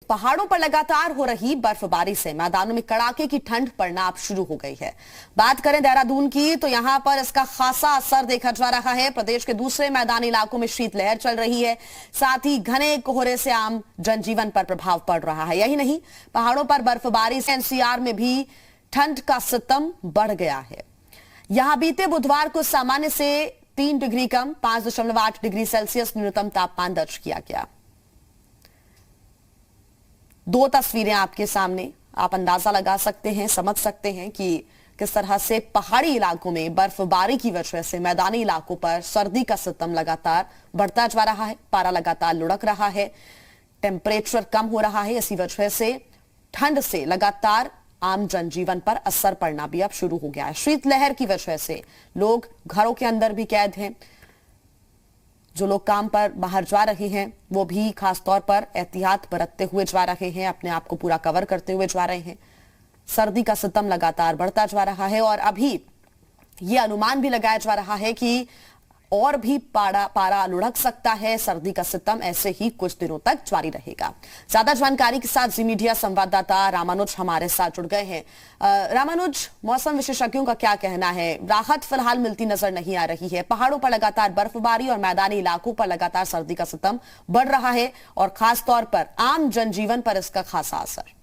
पहाड़ों पर लगातार हो रही बर्फबारी से मैदानों में कड़ाके की ठंड पड़ना अब शुरू हो गई है। बात करें देहरादून की तो यहां पर इसका खासा असर देखा जा रहा है। प्रदेश के दूसरे मैदानी इलाकों में शीतलहर चल रही है, साथ ही घने कोहरे से आम जनजीवन पर प्रभाव पड़ रहा है। यही नहीं, पहाड़ों पर बर्फबारी से एनसीआर में भी ठंड का सितम बढ़ गया है। यहां बीते बुधवार को सामान्य से 3 डिग्री कम 5.8 डिग्री सेल्सियस न्यूनतम तापमान दर्ज किया गया। 2 तस्वीरें आपके सामने, आप अंदाजा लगा सकते हैं, समझ सकते हैं कि किस तरह से पहाड़ी इलाकों में बर्फबारी की वजह से मैदानी इलाकों पर सर्दी का सितम लगातार बढ़ता जा रहा है। पारा लगातार लुढ़क रहा है, टेम्परेचर कम हो रहा है। इसी वजह से ठंड से लगातार आम जनजीवन पर असर पड़ना भी अब शुरू हो गया है। शीतलहर की वजह से लोग घरों के अंदर भी कैद हैं। जो लोग काम पर बाहर जा रहे हैं वो भी खास तौर पर एहतियात बरतते हुए जा रहे हैं, अपने आप को पूरा कवर करते हुए जा रहे हैं। सर्दी का सितम लगातार बढ़ता जा रहा है और अभी ये अनुमान भी लगाया जा रहा है कि और भी पारा लुढ़क सकता है। सर्दी का सितम ऐसे ही कुछ दिनों तक जारी रहेगा। ज्यादा जानकारी के साथ जी मीडिया संवाददाता रामानुज हमारे साथ जुड़ गए हैं। रामानुज, मौसम विशेषज्ञों का क्या कहना है? राहत फिलहाल मिलती नजर नहीं आ रही है। पहाड़ों पर लगातार बर्फबारी और मैदानी इलाकों पर लगातार सर्दी का सितम बढ़ रहा है और खास तौर पर आम जनजीवन पर इसका खासा असर।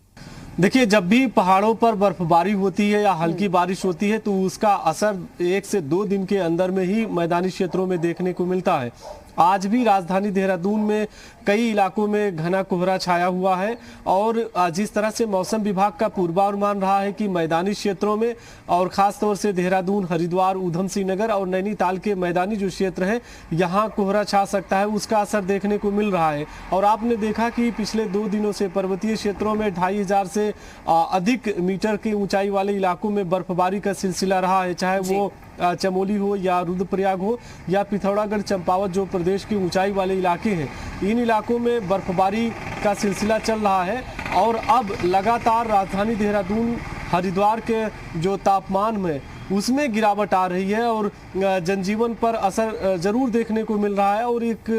देखिए, जब भी पहाड़ों पर बर्फबारी होती है या हल्की बारिश होती है तो उसका असर 1 से 2 दिन के अंदर में ही मैदानी क्षेत्रों में देखने को मिलता है। आज भी राजधानी देहरादून में कई इलाकों में घना कोहरा छाया हुआ है और जिस तरह से मौसम विभाग का पूर्वानुमान रहा है कि मैदानी क्षेत्रों में और ख़ास तौर से देहरादून, हरिद्वार, ऊधम सिंह नगर और नैनीताल के मैदानी जो क्षेत्र है यहाँ कोहरा छा सकता है, उसका असर देखने को मिल रहा है। और आपने देखा कि पिछले 2 दिनों से पर्वतीय क्षेत्रों में 2500 से अधिक मीटर की ऊंचाई वाले इलाकों में बर्फबारी का सिलसिला रहा है, चाहे वो चमोली हो या रुद्रप्रयाग हो या पिथौरागढ़, चंपावत, जो प्रदेश की ऊंचाई वाले इलाके हैं, इन इलाकों में बर्फबारी का सिलसिला चल रहा है। और अब लगातार राजधानी देहरादून, हरिद्वार के जो तापमान में उसमें गिरावट आ रही है और जनजीवन पर असर जरूर देखने को मिल रहा है। और एक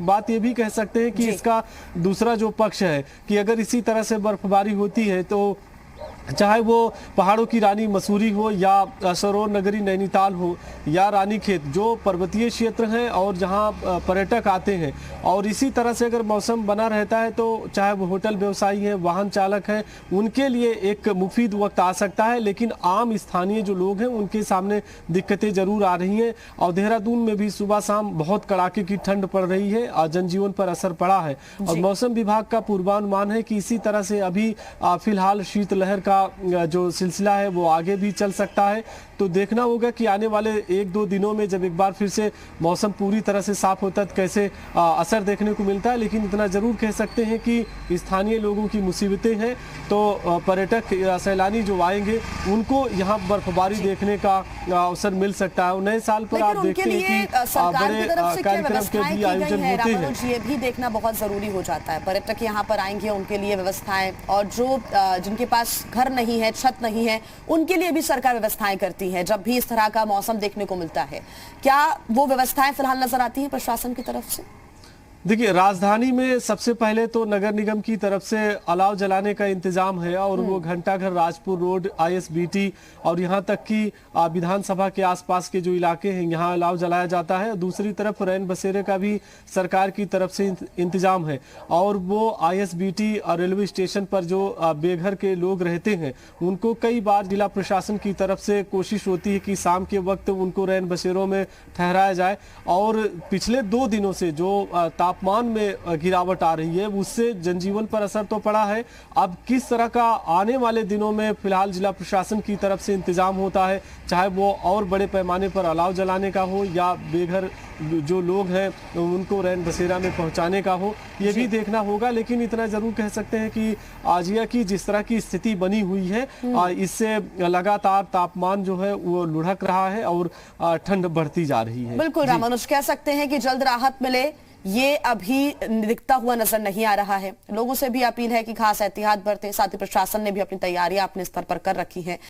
बात ये भी कह सकते हैं कि इसका दूसरा जो पक्ष है कि अगर इसी तरह से बर्फबारी होती है तो चाहे वो पहाड़ों की रानी मसूरी हो या सरोवर नगरी नैनीताल हो या रानीखेत, जो पर्वतीय क्षेत्र हैं और जहां पर्यटक आते हैं, और इसी तरह से अगर मौसम बना रहता है तो चाहे वो होटल व्यवसायी हैं, वाहन चालक हैं, उनके लिए एक मुफीद वक्त आ सकता है। लेकिन आम स्थानीय जो लोग हैं उनके सामने दिक्कतें जरूर आ रही हैं। और देहरादून में भी सुबह शाम बहुत कड़ाके की ठंड पड़ रही है और जनजीवन पर असर पड़ा है। और मौसम विभाग का पूर्वानुमान है कि इसी तरह से अभी फिलहाल शीतलहर का जो सिलसिला है वो आगे भी चल सकता है। तो देखना होगा कि आने वाले 1-2 दिनों में जब एक बार फिर से मौसम पूरी तरह से साफ होता है तो कैसे असर देखने को मिलता है। लेकिन इतना जरूर कह सकते हैं कि स्थानीय लोगों की मुसीबतें हैं, तो पर्यटक सैलानी जो आएंगे उनको यहाँ बर्फबारी देखने का अवसर मिल सकता है। नए साल पर आप देखते हैं कि बड़े कार्यक्रम के भी आयोजन होते हैं। ये भी देखना बहुत जरूरी हो जाता है। पर्यटक यहाँ पर आएंगे, उनके लिए व्यवस्थाएं, और जो जिनके पास घर नहीं है, छत नहीं है, उनके लिए भी सरकार व्यवस्थाएं करती है जब भी इस तरह का मौसम देखने को मिलता है। क्या वो व्यवस्थाएं फिलहाल नजर आती हैं प्रशासन की तरफ से? देखिए, राजधानी में सबसे पहले तो नगर निगम की तरफ से अलाव जलाने का इंतजाम है और वो घंटाघर, राजपुर रोड, आईएसबीटी और यहाँ तक कि विधानसभा के आसपास के जो इलाके हैं यहाँ अलाव जलाया जाता है। दूसरी तरफ रैन बसेरे का भी सरकार की तरफ से इंतजाम है और वो आईएसबीटी और रेलवे स्टेशन पर जो बेघर के लोग रहते हैं उनको कई बार जिला प्रशासन की तरफ से कोशिश होती है कि शाम के वक्त उनको रैन बसेरों में ठहराया जाए। और पिछले 2 दिनों से जो तापमान में गिरावट आ रही है उससे जनजीवन पर असर तो पड़ा है। अब किस तरह का आने वाले दिनों में फिलहाल जिला प्रशासन की तरफ से इंतजाम होता है, चाहे वो और बड़े पैमाने पर अलाव जलाने का हो या बेघर जो लोग हैं उनको रैन बसेरा में पहुंचाने का हो, ये भी देखना होगा। लेकिन इतना जरूर कह सकते हैं कि आजिया की जिस तरह की स्थिति बनी हुई है इससे लगातार तापमान जो है वो लुढ़क रहा है और ठंड बढ़ती जा रही है। बिल्कुल रामानुज, कह सकते हैं कि जल्द राहत मिले ये अभी दिखता हुआ नजर नहीं आ रहा है। लोगों से भी अपील है कि खास एहतियात बरतें। साथ ही प्रशासन ने भी अपनी तैयारियां अपने स्तर पर कर रखी हैं।